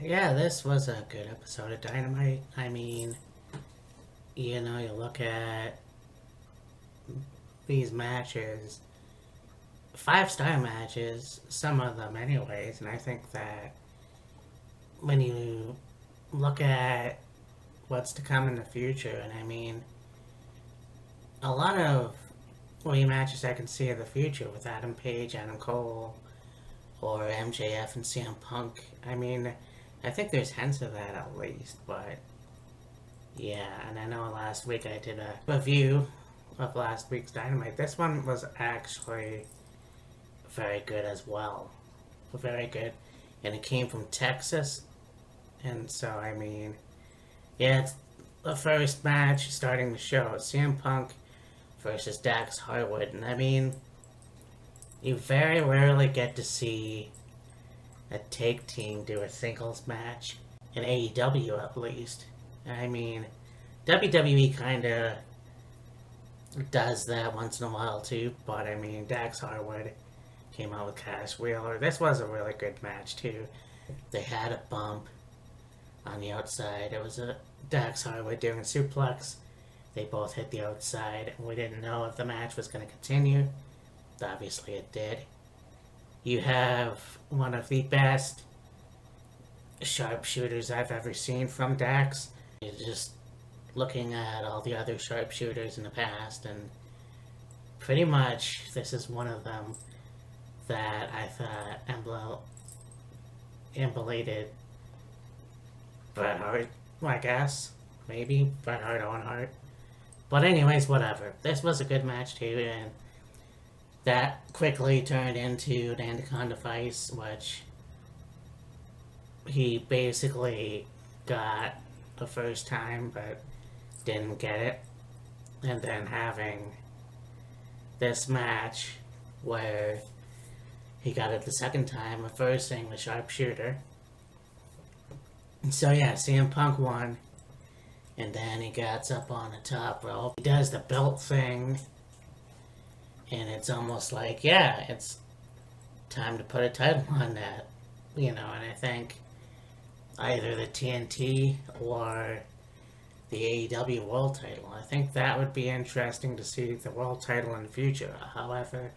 Yeah, this was a good episode of Dynamite. I mean, you look at these matches, 5-star matches, some of them anyways, and I think that when you look at what's to come in the future, and I mean, a lot of rematches I can see in the future with Adam Page, Adam Cole, or MJF and CM Punk. I mean, I think there's hints of that at least, but yeah, and I know last week I did a review of last week's Dynamite. This one was actually very good as well. Very good. And it came from Texas. And so, I mean, yeah, it's the first match starting the show. CM Punk versus Dax Harwood. And I mean, you very rarely get to see a tag team do a singles match in AEW at least. I mean, WWE kind of does that once in a while too, but I mean, Dax Harwood came out with Cash Wheeler. This was a really good match too. They had a bump on the outside. It was a Dax Harwood doing a suplex. They both hit the outside, and we didn't know if the match was going to continue. Obviously, it did. You have one of the best sharpshooters I've ever seen from Dax. You're just looking at all the other sharpshooters in the past, and pretty much this is one of them that I thought emulated Bret Hart, I guess. Maybe Bret Hart on Hart. But anyways, whatever. This was a good match too, and that quickly turned into an Anaconda Vice, which he basically got the first time, but didn't get it. And then having this match where he got it the second time, reversing the sharpshooter. And so yeah, CM Punk won. And then he gets up on the top rope. He does the belt thing. And it's almost like, yeah, it's time to put a title on that. And I think either the TNT or the AEW World title. I think that would be interesting to see the World title in the future. However,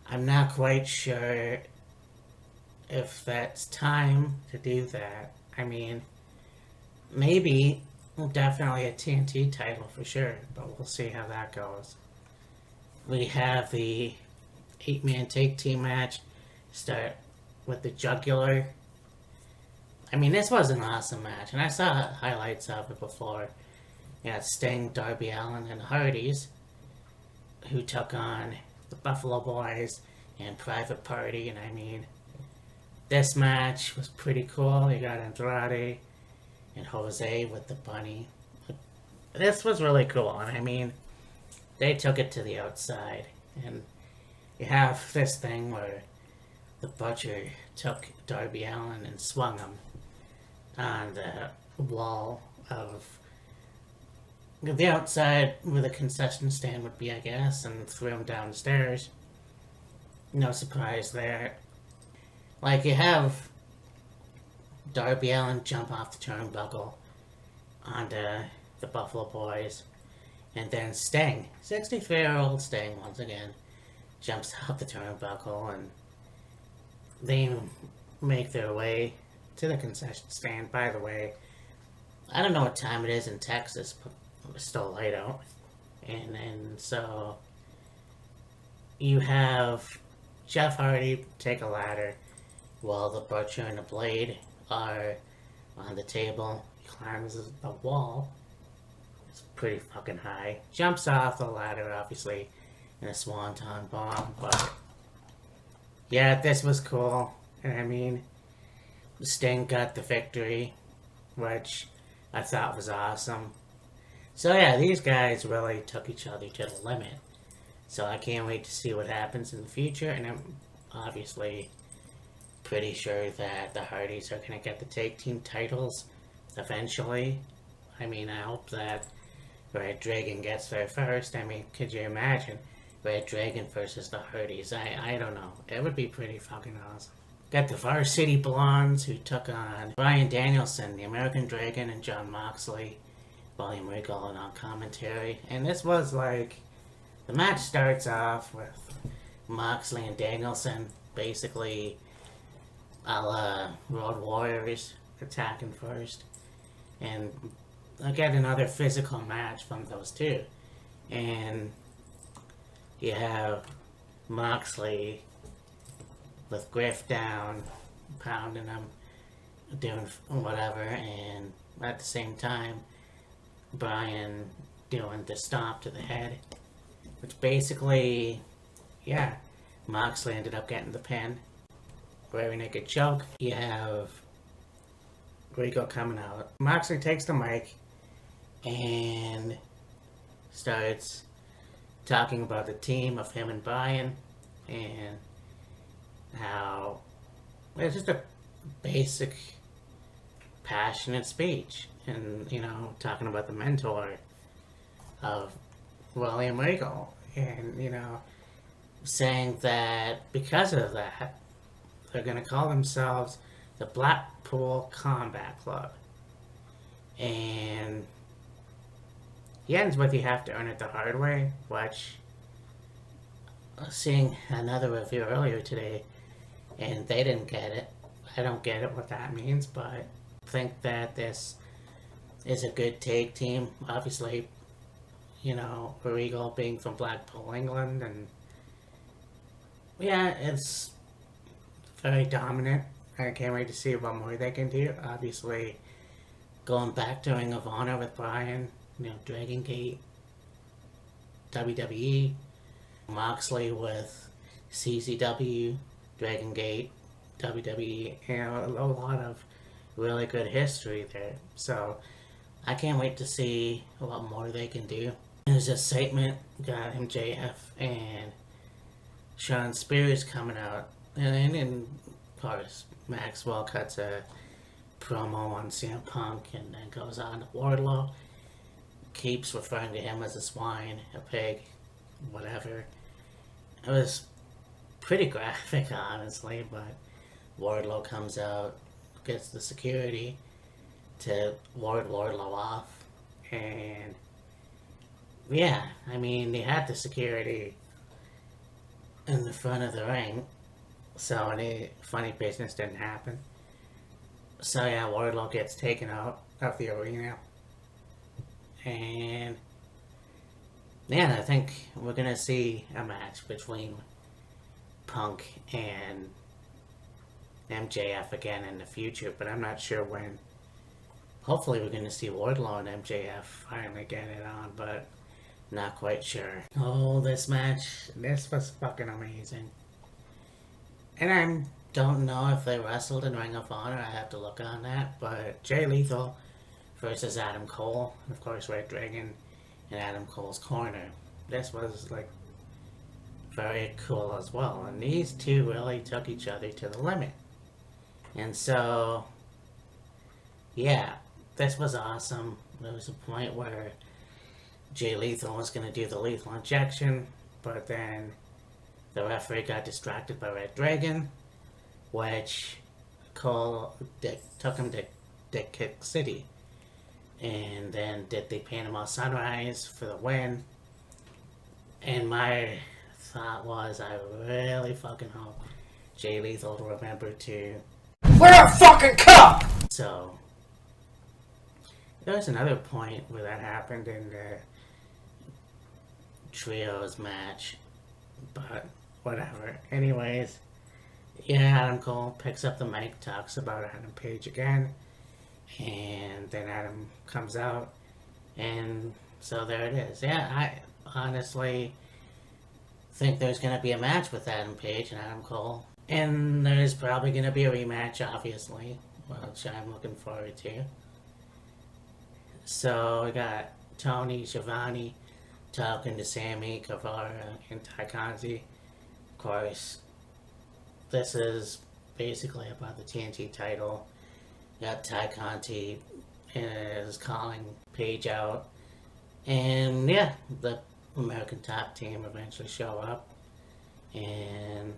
I'm not quite sure if that's time to do that. I mean, maybe, definitely a TNT title for sure, but we'll see how that goes. We have the 8-man tag team match start with the jugular. I mean, this was an awesome match, and I saw highlights of it before. You had Sting, Darby Allin, and the Hardys, who took on the Buffalo Boys and Private Party, and I mean, this match was pretty cool. You got Andrade and Jose with the bunny. This was really cool, and I mean, they took it to the outside, and you have this thing where the Butcher took Darby Allin and swung him on the wall of the outside where the concession stand would be, I guess, and threw him downstairs. No surprise there. Like, you have Darby Allin jump off the turnbuckle onto the Buffalo Boys, and then Sting, 63-year-old Sting, once again, jumps off the turnbuckle, and they make their way to the concession stand. By the way, I don't know what time it is in Texas, but it's still light out. And so you have Jeff Hardy take a ladder while the Butcher and the Blade are on the table. He climbs the wall. It's pretty fucking high. Jumps off the ladder, obviously, in a swanton bomb. But yeah, this was cool. And I mean, Sting got the victory, which I thought was awesome. So yeah, these guys really took each other to the limit. So I can't wait to see what happens in the future, and I'm obviously pretty sure that the Hardys are going to get the tag team titles eventually. I mean, I hope that Red Dragon gets there first. I mean, could you imagine Red Dragon versus the Hardys? I don't know. It would be pretty fucking awesome. got the Varsity Blondes, who took on Bryan Danielson, the American Dragon, and Jon Moxley, William Regal on commentary. And this was like, the match starts off with Moxley and Danielson basically a la Road Warriors attacking first. And I get another physical match from those two. And you have Moxley with Griff down, pounding him, doing whatever, and at the same time, Bryan doing the stomp to the head, which basically, yeah, Moxley ended up getting the pin. Very naked choke. You have Regal coming out. Moxley takes the mic and starts talking about the team of him and Bryan and how it's just a basic passionate speech, and talking about the mentor of William Regal, and saying that because of that they're going to call themselves the Blackpool Combat Club. And he ends with, you have to earn it the hard way, which, seeing another review earlier today, and they didn't get it. I don't get it what that means, but I think that this is a good tag team. Obviously, Regal being from Blackpool, England, and yeah, it's very dominant. I can't wait to see what more they can do. Obviously, going back to Ring of Honor with Bryan, Dragon Gate, WWE, Moxley with CZW, Dragon Gate, WWE, a lot of really good history there. So I can't wait to see what more they can do. There's a segment, got MJF and Shawn Spears coming out, and of course Maxwell cuts a promo on CM Punk and then goes on to Wardlow, keeps referring to him as a swine, a pig, whatever. It was pretty graphic, honestly, but Wardlow comes out, gets the security to ward Wardlow off, and yeah, they had the security in the front of the ring, so any funny business didn't happen. So yeah, Wardlow gets taken out of the arena, and yeah, I think we're gonna see a match between Punk and MJF again in the future, but I'm not sure when. Hopefully we're gonna see Wardlow and MJF finally get it on, but not quite sure. Oh, this match, this was fucking amazing. And I don't know if they wrestled in Ring of Honor, I have to look on that, but Jay Lethal versus Adam Cole, and of course Red Dragon in Adam Cole's corner. This was like very cool as well, and these two really took each other to the limit. And so, yeah, this was awesome. There was a point where Jay Lethal was going to do the lethal injection, but then the referee got distracted by Red Dragon, which Cole took him to Dick Kick City, and then did the Panama Sunrise for the win. And my thought was, I really fucking hope Jay Lethal will remember to wear a fucking cup! So, there was another point where that happened in the trios match, but whatever. Anyways, yeah, Adam Cole picks up the mic, talks about Adam Page again, and then Adam comes out, and so there it is. Yeah, I honestly think there's going to be a match with Adam Page and Adam Cole, and there's probably going to be a rematch, obviously, which I'm looking forward to. So we got Tony Schiavone talking to Sammy Guevara and Ty Conti. Of course, this is basically about the TNT title. You got Ty Conti is calling Page out, and yeah, the American Top Team eventually show up, and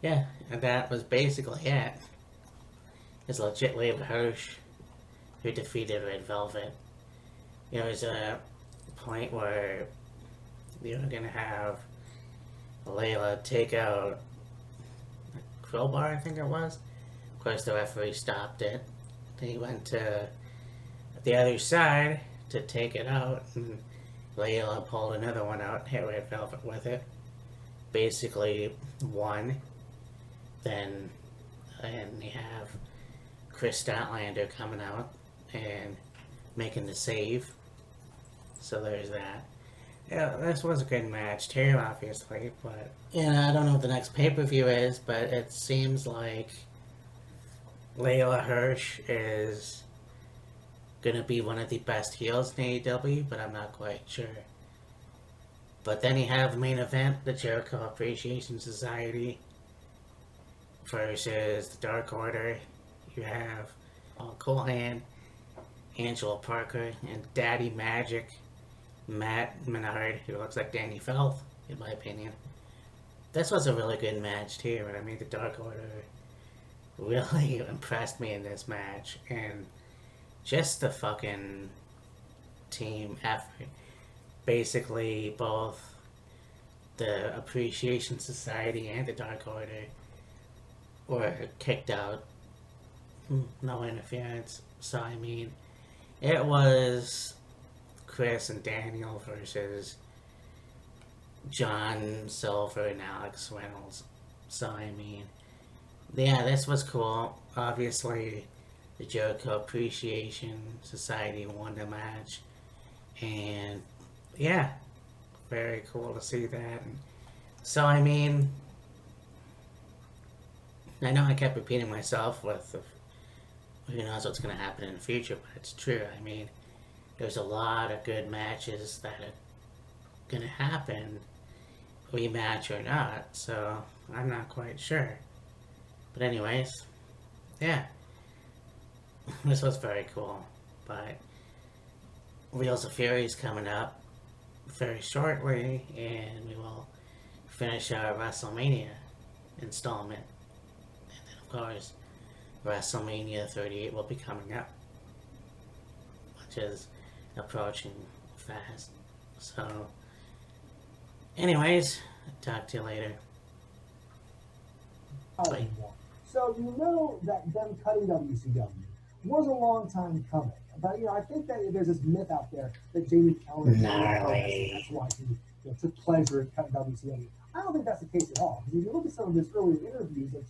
Yeah, and that was basically it. It's legit Layla Hirsch who defeated Red Velvet. You know, there's a point where you were gonna have Layla take out a crowbar, I think it was. Of course, the referee stopped it. Then he went to the other side to take it out, and Layla pulled another one out, hit Red Velvet with it. Basically, won. Then, and you have Chris Statlander coming out and making the save. So there's that. Yeah, this was a good match too, obviously, but I don't know what the next pay per view is, but it seems like Layla Hirsch is gonna be one of the best heels in AEW, but I'm not quite sure. But then you have the main event, the Jericho Appreciation Society versus the Dark Order. You have Cole Hand, Angelo Parker, and Daddy Magic, Matt Menard, who looks like Danny Felth, in my opinion. This was a really good match too, and I mean the Dark Order really impressed me in this match, and just the fucking team effort. Basically, both the Appreciation Society and the Dark Order were kicked out. No interference. So, I mean, it was Chris and Daniel versus John Silver and Alex Reynolds. So, I mean, yeah, this was cool. Obviously, the Jericho Appreciation Society won the match. And, yeah, very cool to see that. So, I mean, I know I kept repeating myself with who knows what's going to happen in the future, but it's true. I mean, there's a lot of good matches that are going to happen, rematch or not, so I'm not quite sure. But anyways, yeah, this was very cool. But Wheels of Fury is coming up very shortly, and we will finish our WrestleMania installment. And then, of course, WrestleMania 38 will be coming up, which is approaching fast. So, anyways, talk to you later. Bye. So you know that them cutting WCW was a long time coming. But I think that there's this myth out there that Jamie Keller is really pro wrestling. That's why he took pleasure in cutting WCW. I don't think that's the case at all. Because if you look at some of his earlier interviews, like